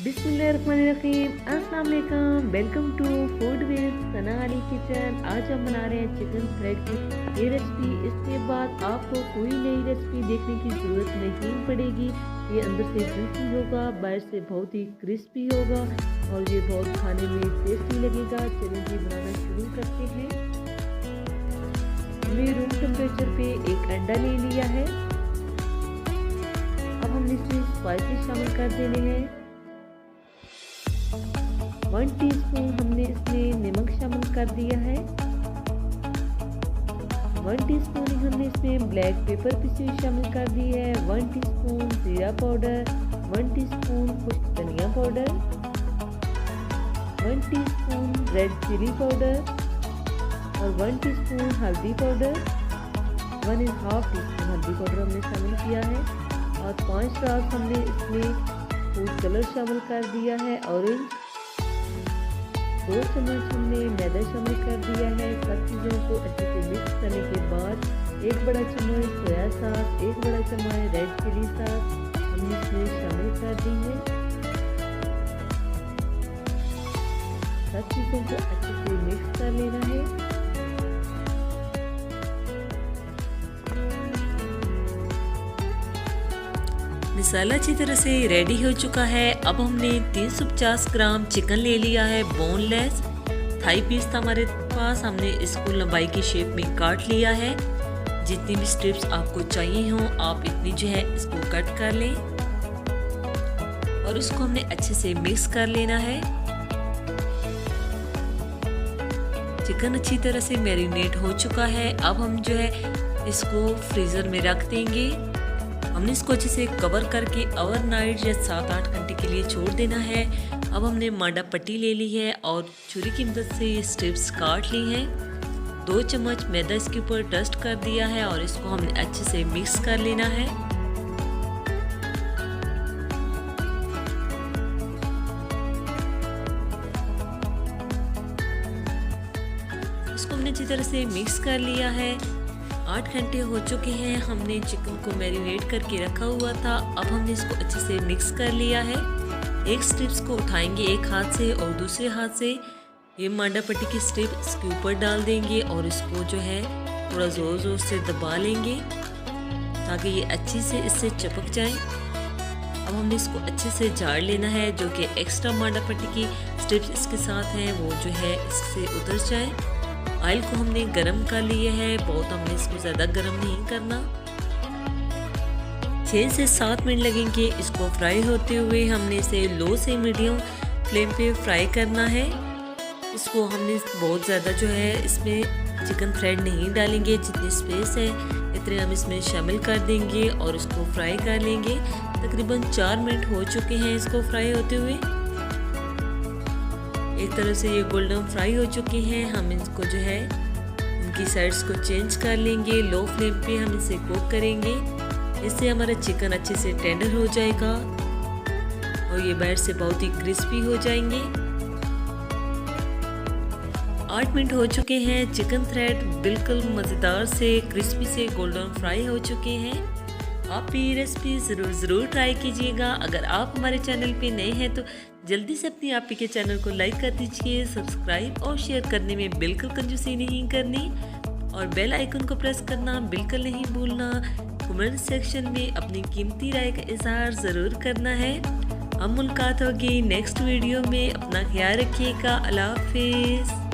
बिस्मिल्लाहिर्रहमानिर्रहीम, अस्सलाम वालेकुम। Welcome to food with Sana Ali kitchen. आज हम बना रहे हैं चिकन फ्राइड की ये रेसिपी। इसके बाद आपको कोई नई रेसिपी देखने की ज़रूरत नहीं पड़ेगी। ये अंदर से जूसी होगा, बाहर से बहुत ही क्रिस्पी होगा और ये बहुत खाने में टेस्टी लगेगा। चलिए जी बनाना शुरू करते हैं। हमने रूम टेम्परेचर पे एक अंडा ले लिया है। अब हमने इसमें स्पाइसेस शामिल कर देने हैं। 1 टीस्पून हमने इसमें नमक शामिल कर दिया है। 1 टीस्पून हमने इसमें ब्लैक पेपर पीसी शामिल कर दी है। 1 टीस्पून जीरा पाउडर, 1 टीस्पून खुश्क धनिया powder, 1 teaspoon red chilli powder और 1 टीस्पून हल्दी पाउडर, 1.5 टीस्पून हल्दी पाउडर हमने शामिल किया है और 5 ड्रॉप्स हमने इसमें फूड कलर शामिल कर दिया है ऑरेंज। 2 चम्मच हमने मैदा शामिल कर दिया है। सब चीज़ों को अच्छे से मिक्स करने के बाद 1 बड़ा चम्मच सोया सॉस, 1 बड़ा चम्मच रेड चिली सॉस हमने इसमें शामिल कर दी है। सब चीज़ों को अच्छे से मिक्स कर लेना है। मसाला अच्छी तरह से रेडी हो चुका है। अब हमने 350 ग्राम चिकन ले लिया है, बोनलेस थाई पीस था हमारे पास। हमने इसको लंबाई की शेप में काट लिया है। जितनी भी स्ट्रिप्स आपको चाहिए हो आप इतनी जो है इसको कट कर लें और इसको हमने अच्छे से मिक्स कर लेना है। चिकन अच्छी तरह से मैरिनेट हो चुका है। अब हम जो है इसको फ्रीज़र में रख देंगे। हमने इसको अच्छे से कवर करके ओवरनाइट या 7-8 घंटे के लिए छोड़ देना है। अब हमने मांडा पट्टी ले ली है और छुरी की मदद से ये स्ट्रिप्स काट ली हैं। 2 चम्मच मैदा इसके ऊपर डस्ट कर दिया है और इसको हमने अच्छे से मिक्स कर लेना है। इसको हमने अच्छी तरह से मिक्स कर लिया है। 8 घंटे हो चुके हैं। हमने चिकन को मैरिनेट करके रखा हुआ था। अब हमने इसको अच्छे से मिक्स कर लिया है। एक स्ट्रिप्स को उठाएंगे एक हाथ से और दूसरे हाथ से ये मांडा पट्टी की स्ट्रिप इसके ऊपर डाल देंगे और इसको जो है थोड़ा ज़ोर ज़ोर से दबा लेंगे ताकि ये अच्छी से इससे चिपक जाए। अब हमने इसको अच्छे से झाड़ लेना है। जो कि एक्स्ट्रा मांडा पट्टी की स्ट्रिप्स इसके साथ हैं वो जो है इससे उतर जाए। ऑयल को हमने गरम कर लिया है। बहुत हमने इसको ज़्यादा गरम नहीं करना। 6 से 7 मिनट लगेंगे इसको फ्राई होते हुए। हमने इसे लो से मीडियम फ्लेम पे फ्राई करना है। इसको हमने बहुत ज़्यादा जो है इसमें चिकन थ्रेड नहीं डालेंगे। जितनी स्पेस है इतने हम इसमें शामिल कर देंगे और इसको फ्राई कर लेंगे। तकरीबन 4 मिनट हो चुके हैं इसको फ्राई होते हुए। एक तरह से ये गोल्डन फ्राई हो चुके हैं। हम इसको जो है इनकी साइड्स को चेंज कर लेंगे। लो फ्लेम पे हम इसे कुक करेंगे। इससे हमारा चिकन अच्छे से टेंडर हो जाएगा और ये बाहर से बहुत ही क्रिस्पी हो जाएंगे। 8 मिनट हो चुके हैं। चिकन थ्रेड बिल्कुल मज़ेदार से क्रिस्पी से गोल्डन फ्राई हो चुके हैं। आप ये रेसिपी ज़रूर ट्राई कीजिएगा। अगर आप हमारे चैनल पे नए हैं तो जल्दी से अपनी आप ही के चैनल को लाइक कर दीजिए। सब्सक्राइब और शेयर करने में बिल्कुल कंजूसी नहीं करनी और बेल आइकन को प्रेस करना बिल्कुल नहीं भूलना। कमेंट सेक्शन में अपनी कीमती राय का इजहार ज़रूर करना है। अब मुलाकात होगी नेक्स्ट वीडियो में। अपना ख्याल रखिएगा। अल्लाह हाफिज़।